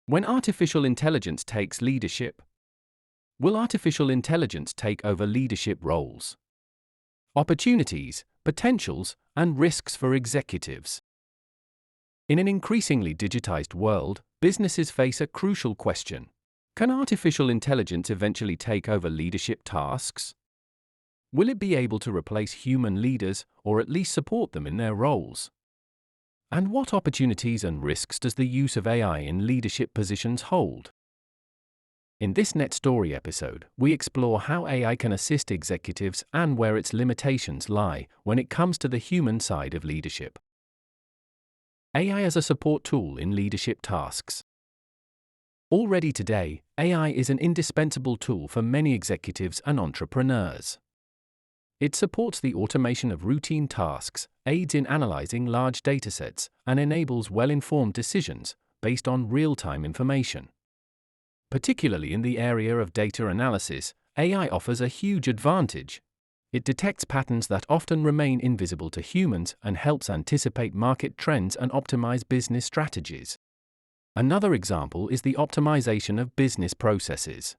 When artificial intelligence takes leadership, will artificial intelligence take over leadership roles? Opportunities, potentials, and risks for executives. In an increasingly digitized world, businesses face a crucial question. Can artificial intelligence eventually take over leadership tasks? Will it be able to replace human leaders or at least support them in their roles? And what opportunities and risks does the use of AI in leadership positions hold? In this NET.story episode, we explore how AI can assist executives and where its limitations lie when it comes to the human side of leadership. AI as a support tool in leadership tasks. Already today, AI is an indispensable tool for many executives and entrepreneurs. It supports the automation of routine tasks, aids in analyzing large datasets, and enables well-informed decisions based on real-time information. Particularly in the area of data analysis, AI offers a huge advantage. It detects patterns that often remain invisible to humans and helps anticipate market trends and optimize business strategies. Another example is the optimization of business processes.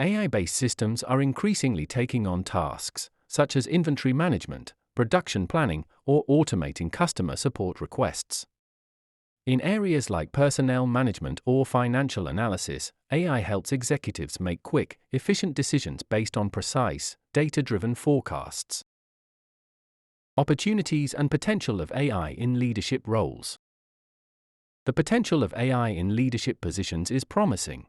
AI-based systems are increasingly taking on tasks, such as inventory management, production planning, or automating customer support requests. In areas like personnel management or financial analysis, AI helps executives make quick, efficient decisions based on precise, data-driven forecasts. Opportunities and potential of AI in leadership roles. The potential of AI in leadership positions is promising.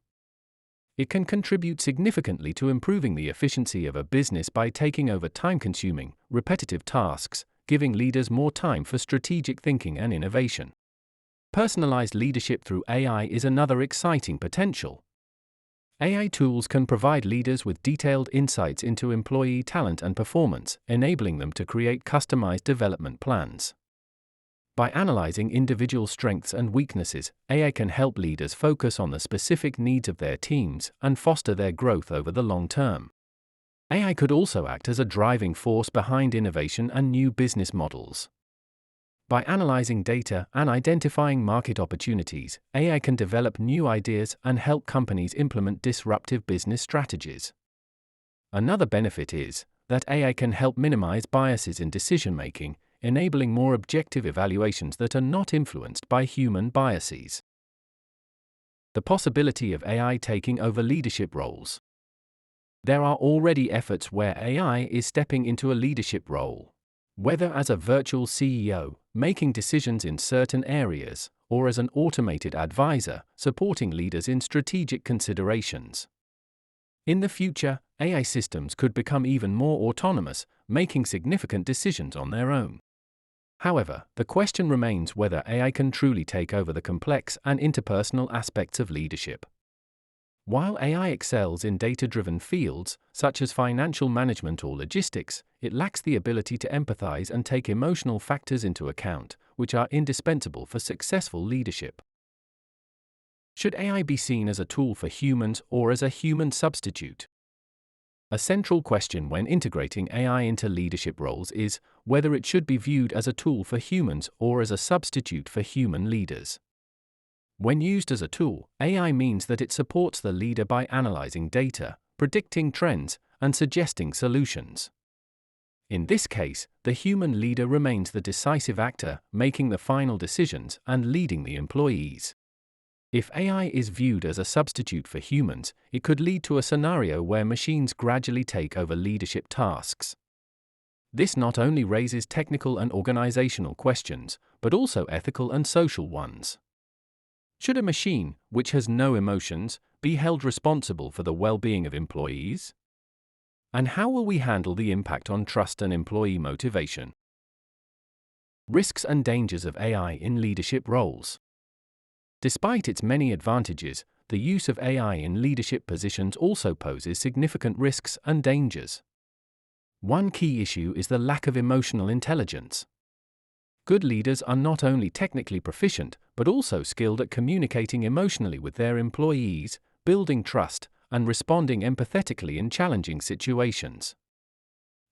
It can contribute significantly to improving the efficiency of a business by taking over time-consuming, repetitive tasks, giving leaders more time for strategic thinking and innovation. Personalized leadership through AI is another exciting potential. AI tools can provide leaders with detailed insights into employee talent and performance, enabling them to create customized development plans. By analyzing individual strengths and weaknesses, AI can help leaders focus on the specific needs of their teams and foster their growth over the long term. AI could also act as a driving force behind innovation and new business models. By analyzing data and identifying market opportunities, AI can develop new ideas and help companies implement disruptive business strategies. Another benefit is that AI can help minimize biases in decision-making, enabling more objective evaluations that are not influenced by human biases. The possibility of AI taking over leadership roles. There are already efforts where AI is stepping into a leadership role. Whether as a virtual CEO, making decisions in certain areas, or as an automated advisor, supporting leaders in strategic considerations. In the future, AI systems could become even more autonomous, making significant decisions on their own. However, the question remains whether AI can truly take over the complex and interpersonal aspects of leadership. While AI excels in data-driven fields, such as financial management or logistics, it lacks the ability to empathize and take emotional factors into account, which are indispensable for successful leadership. Should AI be seen as a tool for humans or as a human substitute? A central question when integrating AI into leadership roles is whether it should be viewed as a tool for humans or as a substitute for human leaders. When used as a tool, AI means that it supports the leader by analyzing data, predicting trends, and suggesting solutions. In this case, the human leader remains the decisive actor, making the final decisions and leading the employees. If AI is viewed as a substitute for humans, it could lead to a scenario where machines gradually take over leadership tasks. This not only raises technical and organizational questions, but also ethical and social ones. Should a machine, which has no emotions, be held responsible for the well-being of employees? And how will we handle the impact on trust and employee motivation? Risks and dangers of AI in leadership roles. Despite its many advantages, the use of AI in leadership positions also poses significant risks and dangers. One key issue is the lack of emotional intelligence. Good leaders are not only technically proficient, but also skilled at communicating emotionally with their employees, building trust, and responding empathetically in challenging situations.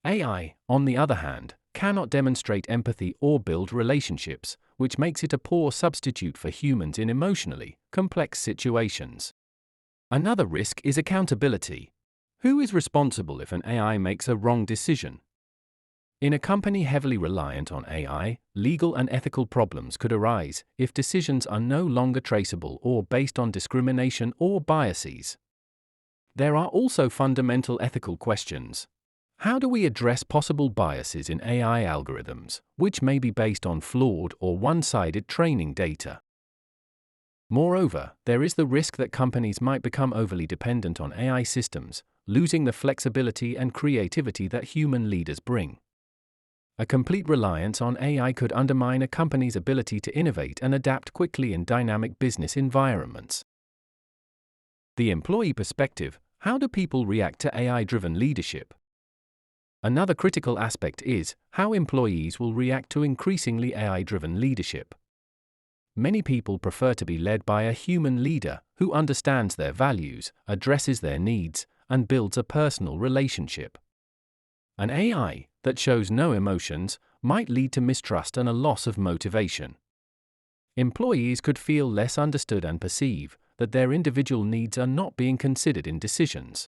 AI, on the other hand, cannot demonstrate empathy or build relationships, which makes it a poor substitute for humans in emotionally complex situations. Another risk is accountability. Who is responsible if an AI makes a wrong decision? In a company heavily reliant on AI, legal and ethical problems could arise if decisions are no longer traceable or based on discrimination or biases. There are also fundamental ethical questions. How do we address possible biases in AI algorithms, which may be based on flawed or one-sided training data? Moreover, there is the risk that companies might become overly dependent on AI systems, losing the flexibility and creativity that human leaders bring. A complete reliance on AI could undermine a company's ability to innovate and adapt quickly in dynamic business environments. The employee perspective: how do people react to AI-driven leadership? Another critical aspect is how employees will react to increasingly AI-driven leadership. Many people prefer to be led by a human leader who understands their values, addresses their needs, and builds a personal relationship. An AI that shows no emotions might lead to mistrust and a loss of motivation. Employees could feel less understood and perceive that their individual needs are not being considered in decisions.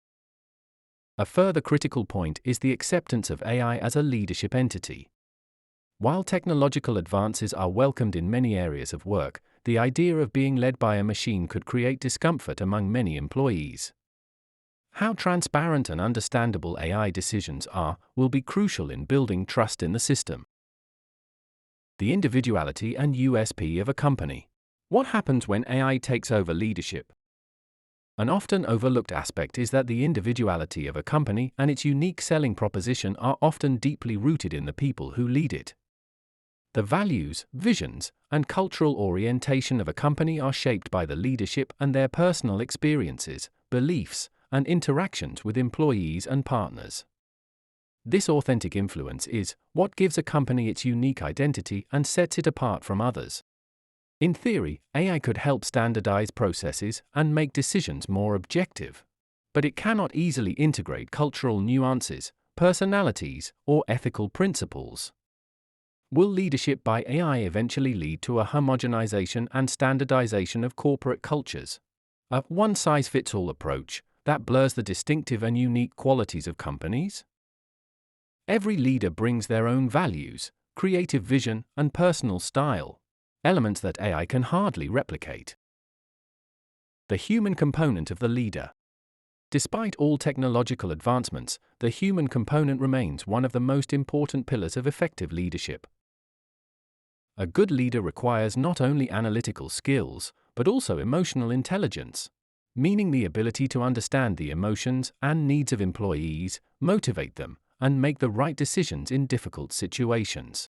A further critical point is the acceptance of AI as a leadership entity. While technological advances are welcomed in many areas of work, the idea of being led by a machine could create discomfort among many employees. How transparent and understandable AI decisions are will be crucial in building trust in the system. The individuality and USP of a company. What happens when AI takes over leadership? An often overlooked aspect is that the individuality of a company and its unique selling proposition are often deeply rooted in the people who lead it. The values, visions, and cultural orientation of a company are shaped by the leadership and their personal experiences, beliefs, and interactions with employees and partners. This authentic influence is what gives a company its unique identity and sets it apart from others. In theory, AI could help standardize processes and make decisions more objective, but it cannot easily integrate cultural nuances, personalities, or ethical principles. Will leadership by AI eventually lead to a homogenization and standardization of corporate cultures? A one-size-fits-all approach that blurs the distinctive and unique qualities of companies? Every leader brings their own values, creative vision, and personal style, elements that AI can hardly replicate. The human component of the leader. Despite all technological advancements, the human component remains one of the most important pillars of effective leadership. A good leader requires not only analytical skills, but also emotional intelligence, meaning the ability to understand the emotions and needs of employees, motivate them, and make the right decisions in difficult situations.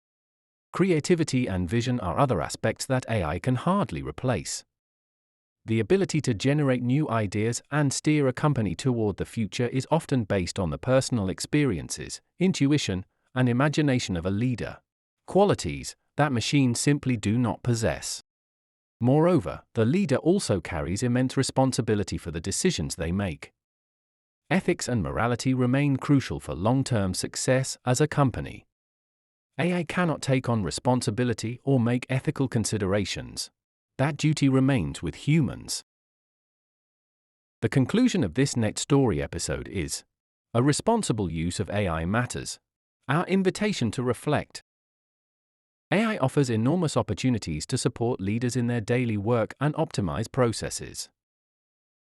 Creativity and vision are other aspects that AI can hardly replace. The ability to generate new ideas and steer a company toward the future is often based on the personal experiences, intuition, and imagination of a leader, qualities that machines simply do not possess. Moreover, the leader also carries immense responsibility for the decisions they make. Ethics and morality remain crucial for long-term success as a company. AI cannot take on responsibility or make ethical considerations. That duty remains with humans. The conclusion of this NET.story episode is: a responsible use of AI matters. Our invitation to reflect. AI offers enormous opportunities to support leaders in their daily work and optimize processes.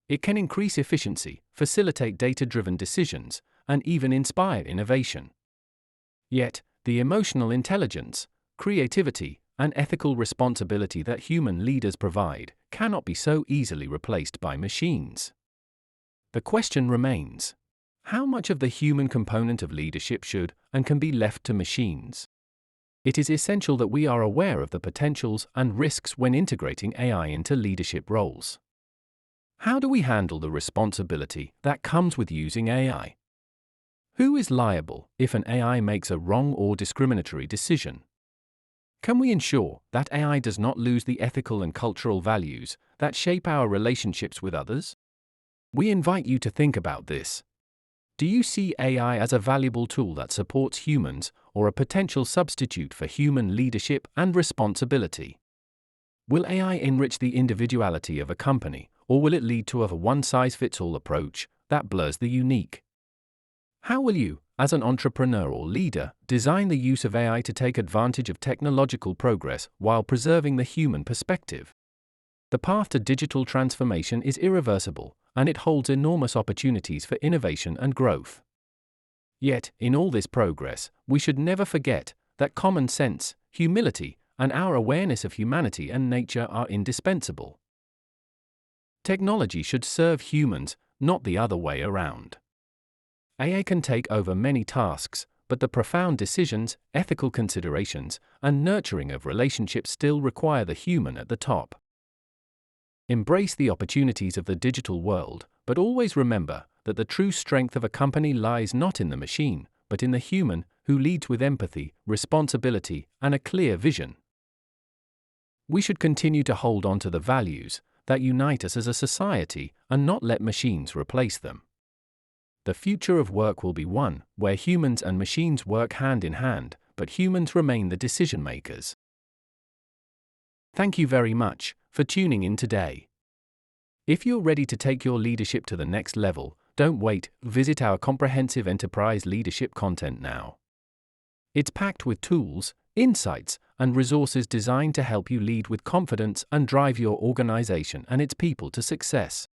It can increase efficiency, facilitate data-driven decisions, and even inspire innovation. Yet, the emotional intelligence, creativity, and ethical responsibility that human leaders provide cannot be so easily replaced by machines. The question remains: how much of the human component of leadership should and can be left to machines? It is essential that we are aware of the potentials and risks when integrating AI into leadership roles. How do we handle the responsibility that comes with using AI? Who is liable if an AI makes a wrong or discriminatory decision? Can we ensure that AI does not lose the ethical and cultural values that shape our relationships with others? We invite you to think about this. Do you see AI as a valuable tool that supports humans, or a potential substitute for human leadership and responsibility? Will AI enrich the individuality of a company, or will it lead to a one-size-fits-all approach that blurs the unique? How will you, as an entrepreneur or leader, design the use of AI to take advantage of technological progress while preserving the human perspective? The path to digital transformation is irreversible, and it holds enormous opportunities for innovation and growth. Yet, in all this progress, we should never forget that common sense, humility, and our awareness of humanity and nature are indispensable. Technology should serve humans, not the other way around. AI can take over many tasks, but the profound decisions, ethical considerations, and nurturing of relationships still require the human at the top. Embrace the opportunities of the digital world, but always remember that the true strength of a company lies not in the machine, but in the human, who leads with empathy, responsibility, and a clear vision. We should continue to hold on to the values that unite us as a society and not let machines replace them. The future of work will be one where humans and machines work hand in hand, but humans remain the decision makers. Thank you very much for tuning in today. If you're ready to take your leadership to the next level, don't wait, visit our comprehensive enterprise leadership content now. It's packed with tools, insights, and resources designed to help you lead with confidence and drive your organization and its people to success.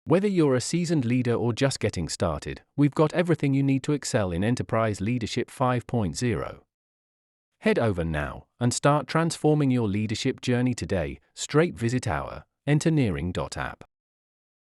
Whether you're a seasoned leader or just getting started, we've got everything you need to excel in Enterprise Leadership 5.0. Head over now and start transforming your leadership journey today. Straight visit our engineering.app.